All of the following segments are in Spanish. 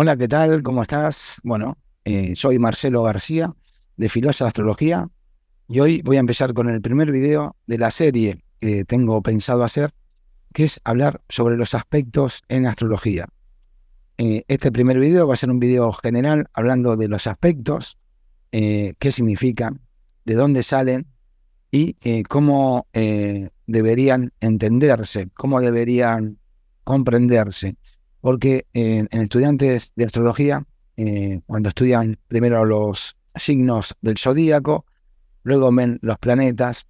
Hola, ¿qué tal? ¿Cómo estás? Bueno, soy Marcelo García de Filosa Astrología y hoy voy a empezar con el primer video de la serie que tengo pensado hacer, que es hablar sobre los aspectos en astrología. Este primer video va a ser un video general hablando de los aspectos, qué significan, de dónde salen y cómo deberían entenderse, cómo deberían comprenderse. Porque en estudiantes de astrología, cuando estudian primero los signos del zodíaco, luego ven los planetas,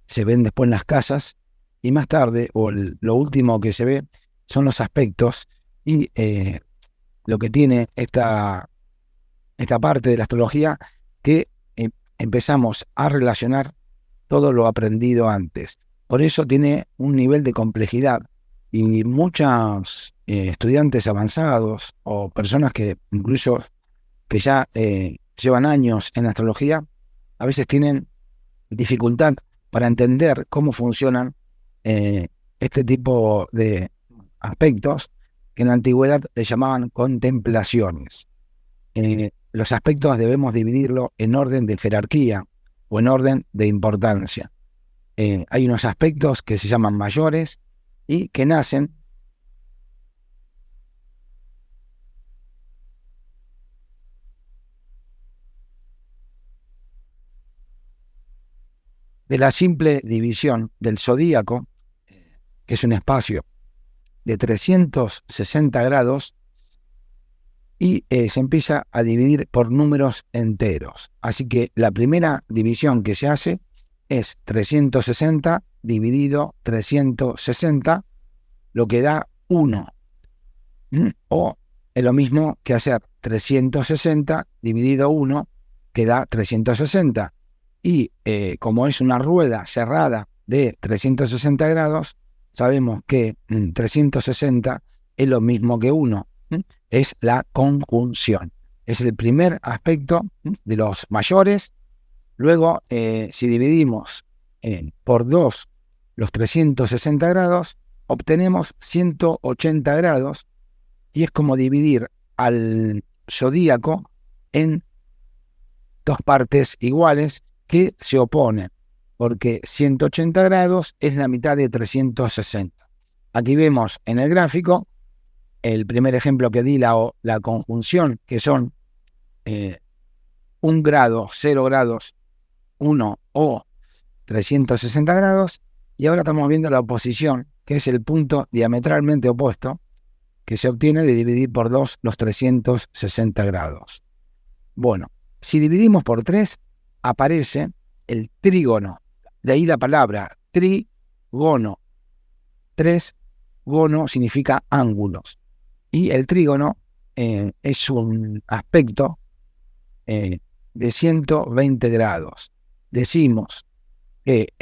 se ven después las casas, y más tarde, lo último que se ve, son los aspectos, y lo que tiene esta parte de la astrología, que empezamos a relacionar todo lo aprendido antes. Por eso tiene un nivel de complejidad y muchos estudiantes avanzados o personas que incluso que ya llevan años en astrología, a veces tienen dificultad para entender cómo funcionan este tipo de aspectos que en la antigüedad le llamaban contemplaciones. Los aspectos debemos dividirlo en orden de jerarquía o en orden de importancia. Hay unos aspectos que se llaman mayores y que nacen de la simple división del zodíaco, que es un espacio de 360 grados, y se empieza a dividir por números enteros. Así que la primera división que se hace es 360 dividido 360, lo que da 1. O es lo mismo que hacer 360 dividido 1, que da 360. Y como es una rueda cerrada de 360 grados, sabemos que 360 es lo mismo que 1. Es la conjunción. Es el primer aspecto de los mayores. Luego, si dividimos por 2 los 360 grados, obtenemos 180 grados, y es como dividir al zodíaco en dos partes iguales que se oponen, porque 180 grados es la mitad de 360. Aquí vemos en el gráfico el primer ejemplo que di, la conjunción, que son 1 grado, 0 grados, 1 o 360 grados, y ahora estamos viendo la oposición, que es el punto diametralmente opuesto, que se obtiene de dividir por 2 los 360 grados. Bueno, si dividimos por 3, aparece el trígono. De ahí la palabra trigono. 3 gono significa ángulos. Y el trígono es un aspecto de 120 grados. Decimos que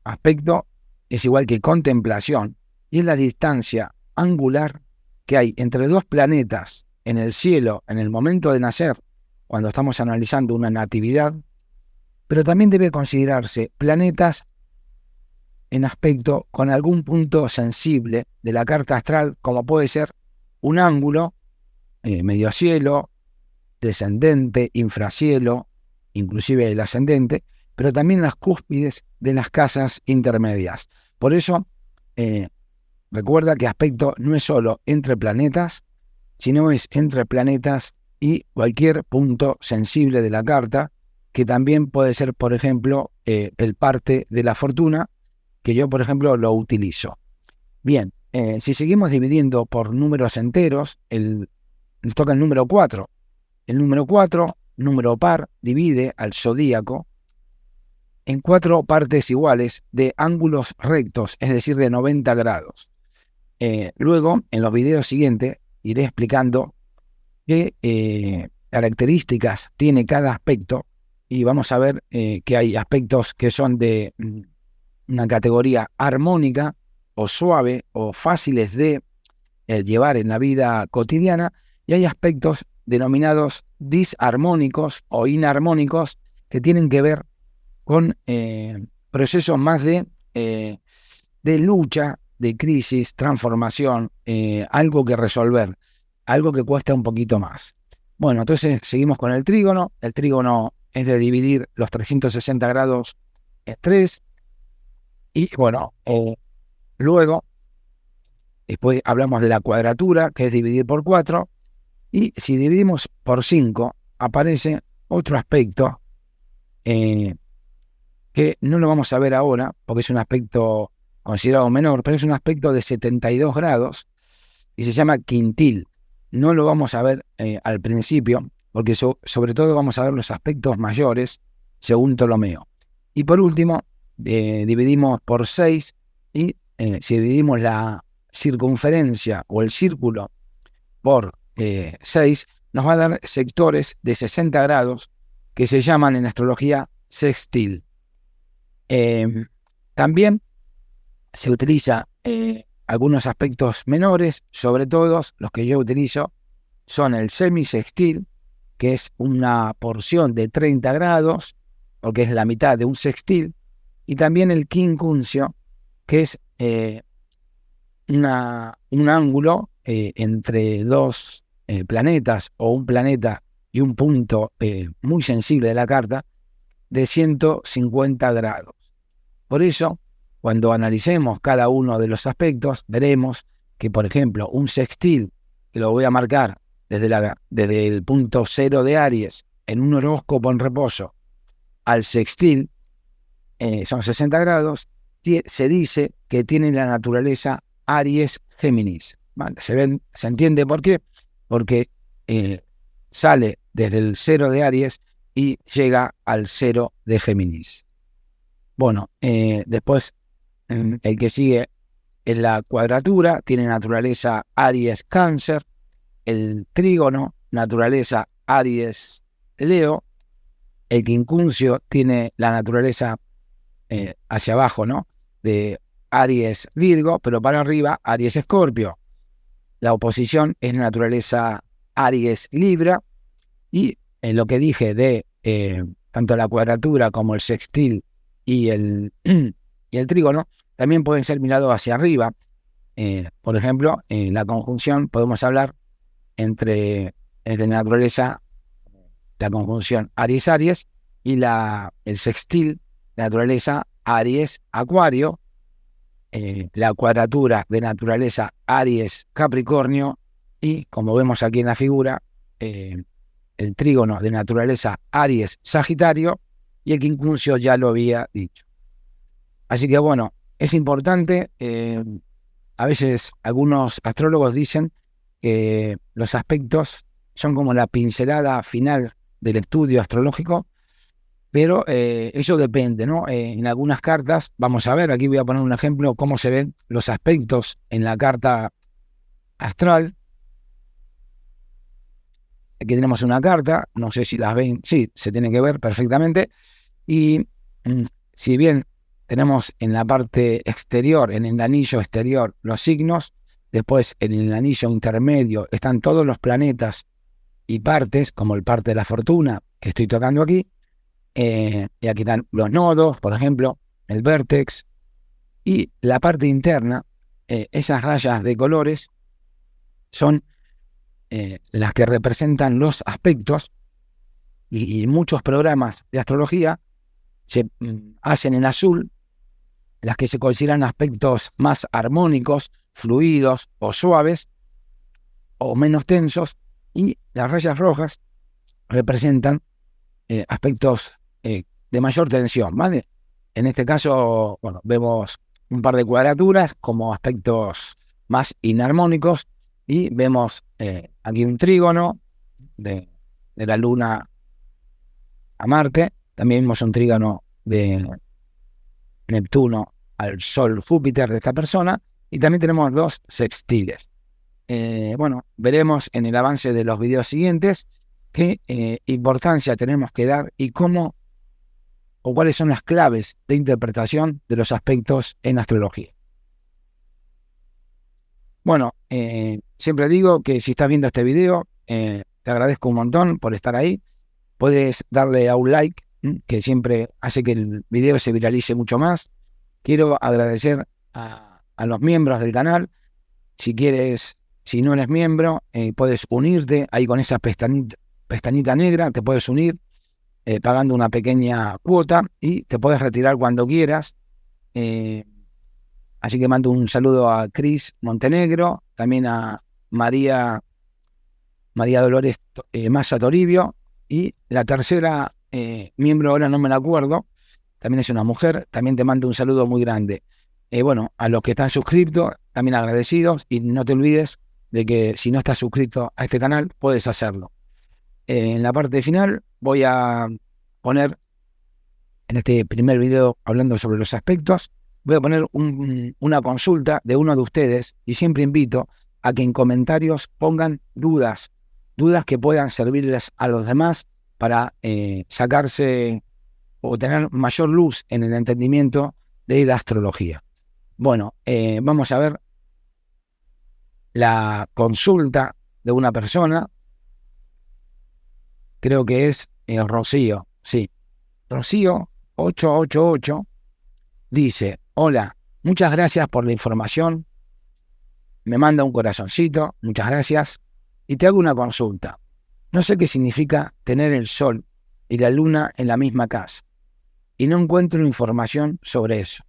aspecto es igual que contemplación, y es la distancia angular que hay entre dos planetas en el cielo en el momento de nacer, cuando estamos analizando una natividad, pero también debe considerarse planetas en aspecto con algún punto sensible de la carta astral, como puede ser un ángulo, medio cielo, descendente, infracielo, inclusive el ascendente, pero también las cúspides de las casas intermedias. Por eso, recuerda que aspecto no es solo entre planetas, sino es entre planetas y cualquier punto sensible de la carta, que también puede ser, por ejemplo, el parte de la fortuna, que yo, por ejemplo, lo utilizo. Bien, si seguimos dividiendo por números enteros, nos toca el número 4. El número 4, número par, divide al zodíaco en 4 partes iguales de ángulos rectos, es decir, de 90 grados. Luego, en los videos siguientes, iré explicando qué características tiene cada aspecto, y vamos a ver que hay aspectos que son de una categoría armónica o suave o fáciles de llevar en la vida cotidiana, y hay aspectos denominados disarmónicos o inarmónicos que tienen que ver con procesos más de lucha, de crisis, transformación, algo que resolver. algo que cuesta un poquito más. Bueno, entonces seguimos con el trígono. El trígono es de dividir los 360 grados en 3. Y bueno, luego, después hablamos de la cuadratura, que es dividir por 4. Y si dividimos por 5, aparece otro aspecto que no lo vamos a ver ahora, porque es un aspecto considerado menor, pero es un aspecto de 72 grados y se llama quintil. No lo vamos a ver al principio, porque sobre todo vamos a ver los aspectos mayores, según Ptolomeo. Y por último, dividimos por 6 y si dividimos la circunferencia o el círculo por 6, nos va a dar sectores de 60 grados que se llaman en astrología sextil. También se utiliza algunos aspectos menores, sobre todo los que yo utilizo son el semisextil, que es una porción de 30 grados, porque es la mitad de un sextil, y también el quincuncio, que es un ángulo entre dos planetas o un planeta y un punto muy sensible de la carta de 150 grados. Por eso, cuando analicemos cada uno de los aspectos, veremos que, por ejemplo, un sextil, que lo voy a marcar desde el punto 0 de Aries en un horóscopo en reposo al sextil, son 60 grados, se dice que tiene la naturaleza Aries-Géminis. ¿Vale? Se entiende por qué, porque sale desde el 0 de Aries y llega al 0 de Géminis. Bueno, después el que sigue es la cuadratura, tiene naturaleza Aries-Cáncer, el trígono, naturaleza Aries-Leo, el quincuncio tiene la naturaleza hacia abajo, ¿no? De Aries-Virgo, pero para arriba Aries-Escorpio. La oposición es naturaleza Aries-Libra, y en lo que dije de tanto la cuadratura como el sextil y el trígono, también pueden ser mirados hacia arriba. Por ejemplo, en la conjunción podemos hablar entre la naturaleza, la conjunción Aries-Aries y el sextil, la naturaleza Aries-Acuario, la cuadratura de naturaleza Aries-Capricornio y, como vemos aquí en la figura, el trígono de naturaleza Aries-Sagitario, y el quincuncio ya lo había dicho. Así que bueno, es importante, a veces algunos astrólogos dicen que los aspectos son como la pincelada final del estudio astrológico, pero eso depende, ¿no? En algunas cartas, vamos a ver, aquí voy a poner un ejemplo, cómo se ven los aspectos en la carta astral. Aquí tenemos una carta, no sé si las ven, sí, se tiene que ver perfectamente, y si bien tenemos en la parte exterior, en el anillo exterior, los signos, después en el anillo intermedio están todos los planetas y partes, como el parte de la fortuna que estoy tocando aquí, y aquí están los nodos, por ejemplo, el vértex, y la parte interna, esas rayas de colores son las que representan los aspectos, y muchos programas de astrología se hacen en azul, las que se consideran aspectos más armónicos, fluidos o suaves o menos tensos, y las rayas rojas representan aspectos de mayor tensión, ¿vale? En este caso, bueno, vemos un par de cuadraturas como aspectos más inarmónicos, y vemos aquí un trígono de la Luna a Marte, también vemos un trígono de Neptuno al Sol Júpiter de esta persona, y también tenemos dos sextiles. Bueno, veremos en el avance de los videos siguientes qué importancia tenemos que dar y cómo o cuáles son las claves de interpretación de los aspectos en astrología. Bueno, siempre digo que si estás viendo este video, te agradezco un montón por estar ahí. Puedes darle a un like, que siempre hace que el video se viralice mucho más. Quiero agradecer a los miembros del canal. Si Si no eres miembro, puedes unirte ahí con esa pestañita negra, te puedes unir pagando una pequeña cuota y te puedes retirar cuando quieras. Así que mando un saludo a Cris Montenegro, también a María Dolores Massa Toribio, y la tercera miembro, ahora no me la acuerdo, también es una mujer. También te mando un saludo muy grande. Bueno, a los que están suscritos, también agradecidos, y no te olvides de que si no estás suscrito a este canal, puedes hacerlo. En la parte final voy a poner, en este primer video hablando sobre los aspectos, voy a poner una consulta de uno de ustedes, y siempre invito a que en comentarios pongan dudas que puedan servirles a los demás para sacarse o tener mayor luz en el entendimiento de la astrología. Bueno, vamos a ver la consulta de una persona. Creo que es Rocío, sí. Rocío 888 dice: hola, muchas gracias por la información. Me manda un corazoncito, muchas gracias. Y te hago una consulta. No sé qué significa tener el Sol y la Luna en la misma casa, y no encuentro información sobre eso.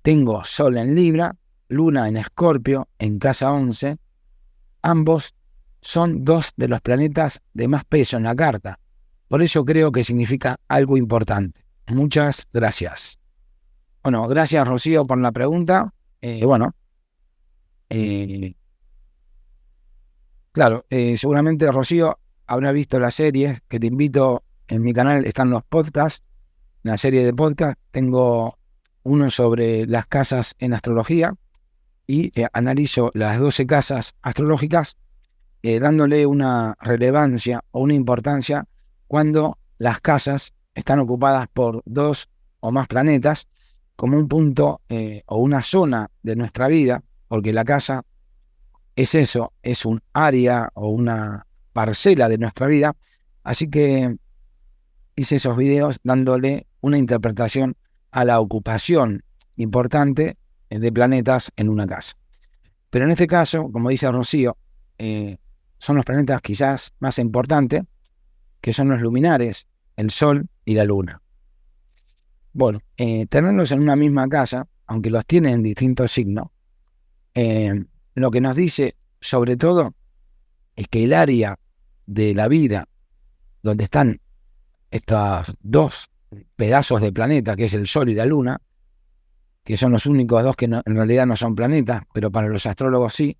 Tengo Sol en Libra, Luna en Escorpio, en casa 11. Ambos son dos de los planetas de más peso en la carta. Por eso creo que significa algo importante. Muchas gracias. Bueno, gracias Rocío por la pregunta. Claro, seguramente Rocío habrá visto la serie que te invito. En mi canal están los podcasts, la serie de podcast. Tengo uno sobre las casas en astrología y analizo las 12 casas astrológicas, dándole una relevancia o una importancia cuando las casas están ocupadas por 2 o más planetas, como un punto o una zona de nuestra vida, porque la casa es eso, es un área o una parcela de nuestra vida. Así que hice esos videos dándole una interpretación a la ocupación importante de planetas en una casa. Pero en este caso, como dice Rocío, son los planetas quizás más importantes, que son los luminares, el Sol y la Luna. Bueno, tenerlos en una misma casa, aunque los tienen en distintos signos, lo que nos dice sobre todo es que el área de la vida donde están estos 2 pedazos de planeta, que es el Sol y la Luna, que son los únicos 2 que en realidad no son planetas, pero para los astrólogos sí,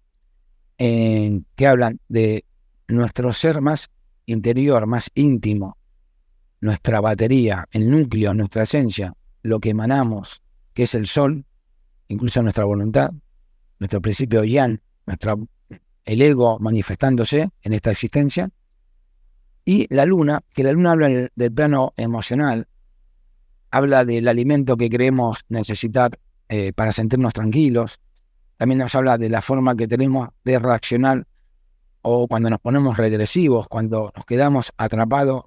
que hablan de nuestro ser más interior, más íntimo, nuestra batería, el núcleo, nuestra esencia, lo que emanamos, que es el Sol, incluso nuestra voluntad, nuestro principio yang, el ego manifestándose en esta existencia, y la Luna, que la Luna habla del plano emocional, habla del alimento que creemos necesitar para sentirnos tranquilos. También nos habla de la forma que tenemos de reaccionar o cuando nos ponemos regresivos, cuando nos quedamos atrapados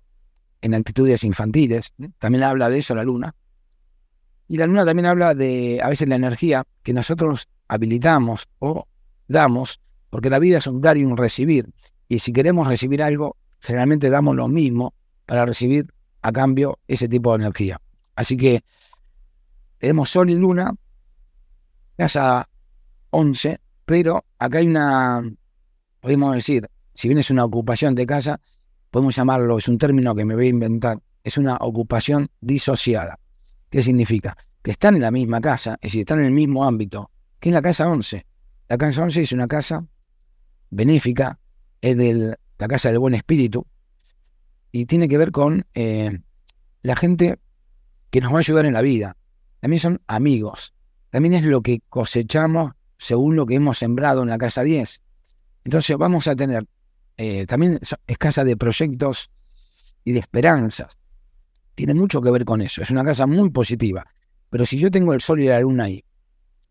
en actitudes infantiles. También habla de eso la Luna. Y la Luna también habla de, a veces, la energía que nosotros habilitamos o damos, porque la vida es un dar y un recibir. Y si queremos recibir algo, generalmente damos lo mismo para recibir a cambio ese tipo de energía. Así que tenemos Sol y Luna, casa 11, pero acá hay podemos decir, si bien es una ocupación de casa, podemos llamarlo, es un término que me voy a inventar, es una ocupación disociada. ¿Qué significa? Que están en la misma casa, es decir, están en el mismo ámbito, que es la casa 11. La casa 11 es una casa benéfica, es la casa del buen espíritu, y tiene que ver con la gente que nos va a ayudar en la vida. También son amigos, también es lo que cosechamos según lo que hemos sembrado en la casa 10. Entonces vamos a tener, también es casa de proyectos y de esperanzas. Tiene mucho que ver con eso, es una casa muy positiva. Pero si yo tengo el Sol y la Luna ahí,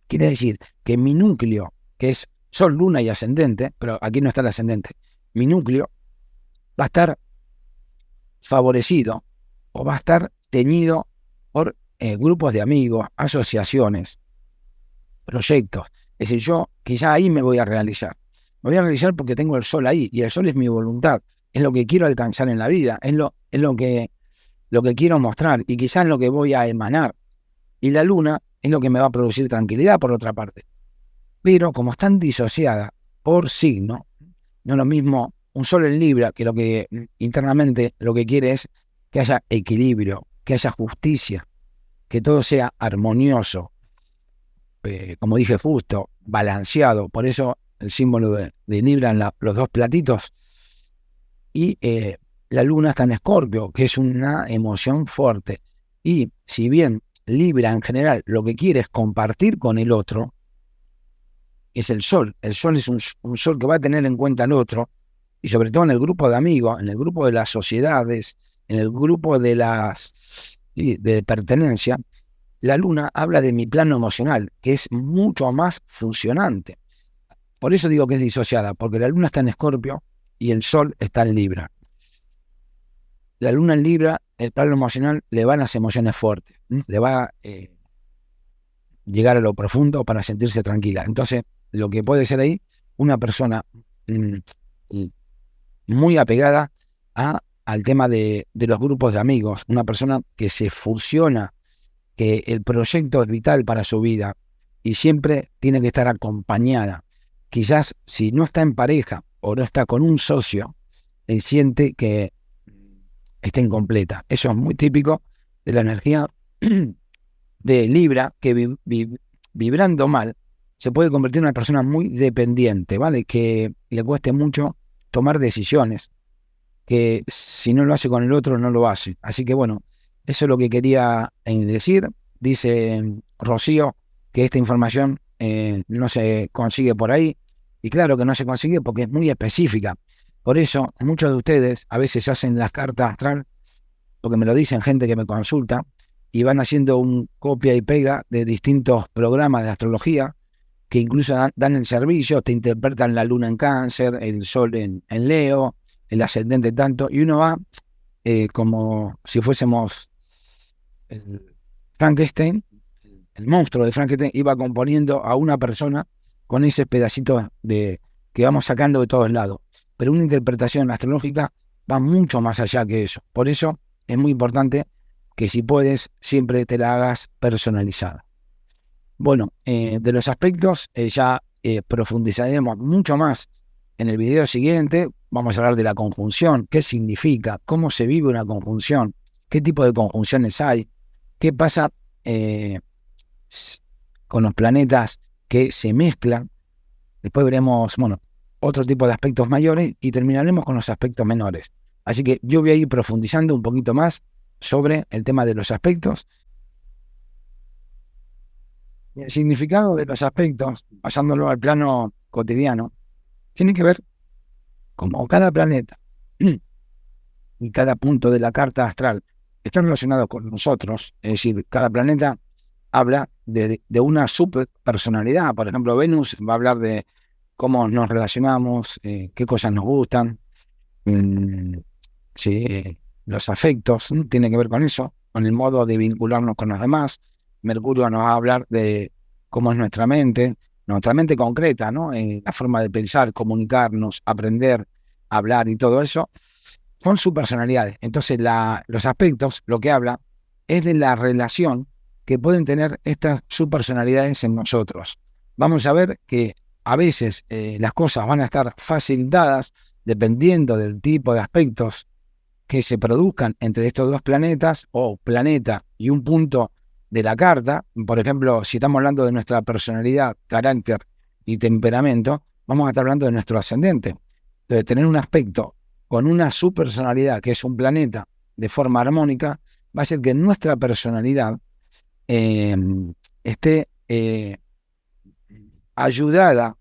quiere decir que mi núcleo, que es Sol, Luna y ascendente, pero aquí no está el ascendente, mi núcleo va a estar favorecido o va a estar teñido por grupos de amigos, asociaciones, proyectos. Es decir, yo quizá ahí me voy a realizar. Lo voy a realizar porque tengo el sol ahí, y el sol es mi voluntad, es lo que quiero alcanzar en la vida, es lo que quiero mostrar, y quizás lo que voy a emanar. Y la luna es lo que me va a producir tranquilidad, por otra parte. Pero como están disociadas por signo, no es lo mismo un sol en Libra, que lo que internamente lo que quiere es que haya equilibrio, que haya justicia, que todo sea armonioso, como dije, justo, balanceado. Por eso el símbolo de Libra en los dos platitos. Y la luna está en Escorpio, que es una emoción fuerte. Y si bien Libra en general lo que quiere es compartir con el otro, es el sol. El sol es un sol que va a tener en cuenta al otro, y sobre todo en el grupo de amigos, en el grupo de las sociedades, en el grupo de de pertenencia. La luna habla de mi plano emocional, que es mucho más funcionante. Por eso digo que es disociada, porque la luna está en Escorpio y el sol está en Libra. La luna en Libra, el plano emocional, le van las emociones fuertes, le va a llegar a lo profundo para sentirse tranquila. Entonces, lo que puede ser ahí, una persona muy apegada al tema de los grupos de amigos, una persona que se fusiona, que el proyecto es vital para su vida y siempre tiene que estar acompañada. Quizás si no está en pareja o no está con un socio, siente que está incompleta. Eso es muy típico de la energía de Libra, que vibrando mal se puede convertir en una persona muy dependiente, ¿vale? Que le cueste mucho tomar decisiones, que si no lo hace con el otro, no lo hace. Así que bueno, eso es lo que quería decir. Dice Rocío que esta información no se consigue por ahí, y claro que no se consigue porque es muy específica. Por eso muchos de ustedes a veces hacen las cartas astral, porque me lo dicen gente que me consulta, y van haciendo un copia y pega de distintos programas de astrología, que incluso dan el servicio, te interpretan la luna en Cáncer, el sol en Leo, el ascendente tanto, y uno va como si fuésemos el Frankenstein, el monstruo de Frankenstein, iba componiendo a una persona con ese pedacito que vamos sacando de todos lados. Pero una interpretación astrológica va mucho más allá que eso. Por eso es muy importante que, si puedes, siempre te la hagas personalizada. Bueno, de los aspectos ya profundizaremos mucho más en el video siguiente. Vamos a hablar de la conjunción, qué significa, cómo se vive una conjunción, qué tipo de conjunciones hay, qué pasa con los planetas que se mezclan. Después veremos, bueno, otro tipo de aspectos mayores y terminaremos con los aspectos menores. Así que yo voy a ir profundizando un poquito más sobre el tema de los aspectos. El significado de los aspectos, pasándolo al plano cotidiano, tiene que ver como cada planeta y cada punto de la carta astral está relacionado con nosotros. Es decir, cada planeta habla de una subpersonalidad. Por ejemplo, Venus va a hablar de cómo nos relacionamos, qué cosas nos gustan, sí, los afectos, tiene que ver con eso, con el modo de vincularnos con los demás. Mercurio nos va a hablar de cómo es nuestra mente concreta, ¿no? La forma de pensar, comunicarnos, aprender, hablar y todo eso, son sus personalidades. Entonces, los aspectos, lo que habla, es de la relación que pueden tener estas subpersonalidades en nosotros. Vamos a ver que a veces las cosas van a estar facilitadas dependiendo del tipo de aspectos que se produzcan entre estos dos planetas, o planeta y un punto de la carta. Por ejemplo, si estamos hablando de nuestra personalidad, carácter y temperamento, vamos a estar hablando de nuestro ascendente. Entonces, tener un aspecto con una subpersonalidad, que es un planeta, de forma armónica, va a hacer que nuestra personalidad esté ayudada,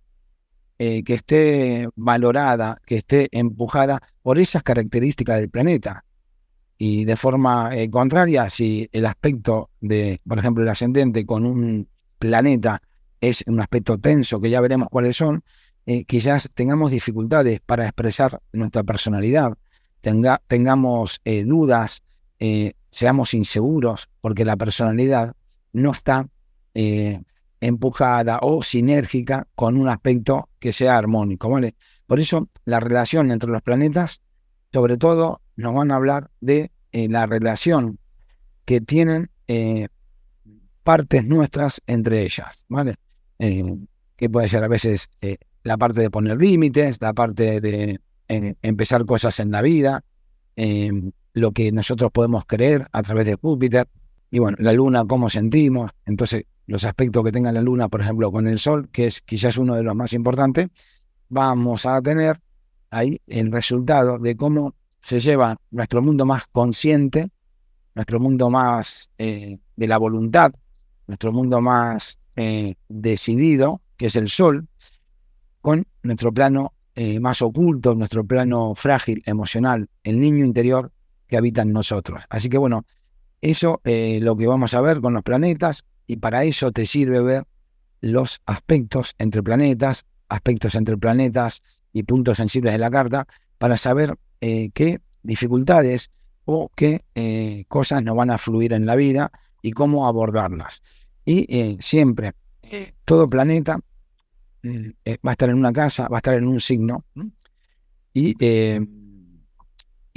que esté valorada, que esté empujada por esas características del planeta. Y de forma contraria, si el aspecto de, por ejemplo, el ascendente con un planeta es un aspecto tenso, que ya veremos cuáles son, quizás tengamos dificultades para expresar nuestra personalidad, tengamos dudas, seamos inseguros, porque la personalidad no está empujada o sinérgica con un aspecto que sea armónico, ¿vale? Por eso la relación entre los planetas, sobre todo, nos van a hablar de la relación que tienen partes nuestras entre ellas, ¿vale? Que puede ser a veces la parte de poner límites, la parte de empezar cosas en la vida, lo que nosotros podemos creer a través de Júpiter, y bueno, la luna, cómo sentimos. Entonces, los aspectos que tenga la luna, por ejemplo, con el sol, que es quizás uno de los más importantes, vamos a tener ahí el resultado de cómo se lleva nuestro mundo más consciente, nuestro mundo más de la voluntad, nuestro mundo más decidido, que es el sol, con nuestro plano más oculto, nuestro plano frágil, emocional, el niño interior que habita en nosotros. Así que bueno, eso lo que vamos a ver con los planetas, y para eso te sirve ver los aspectos entre planetas y puntos sensibles de la carta, para saber qué dificultades o qué cosas nos van a fluir en la vida y cómo abordarlas. Y siempre, todo planeta va a estar en una casa, va a estar en un signo, y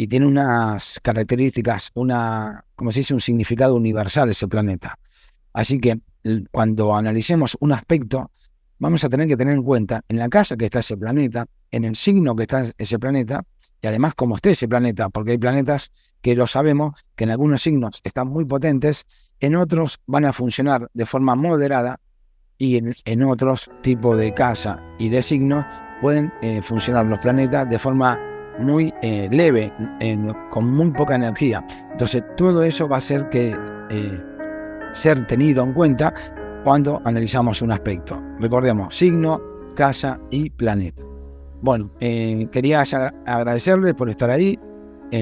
tiene unas características, como se dice, un significado universal ese planeta. Así que cuando analicemos un aspecto, vamos a tener que tener en cuenta en la casa que está ese planeta, en el signo que está ese planeta, y además cómo esté ese planeta, porque hay planetas que lo sabemos, que en algunos signos están muy potentes, en otros van a funcionar de forma moderada, y en otros tipos de casa y de signos pueden funcionar los planetas de forma muy leve, con muy poca energía. Entonces todo eso va a ser que ser tenido en cuenta cuando analizamos un aspecto. Recordemos, signo, casa y planeta. Bueno, quería agradecerles por estar ahí.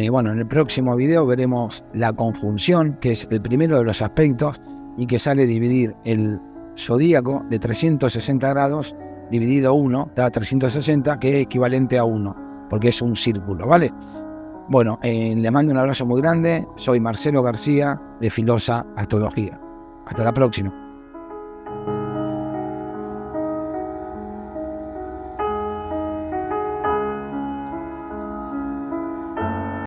Bueno, en el próximo video veremos la conjunción, que es el primero de los aspectos, y que sale dividir el zodíaco de 360 grados dividido 1, da 360, que es equivalente a 1, porque es un círculo, ¿vale? Bueno, les mando un abrazo muy grande. Soy Marcelo García, de Filosa Astrología. Hasta la próxima.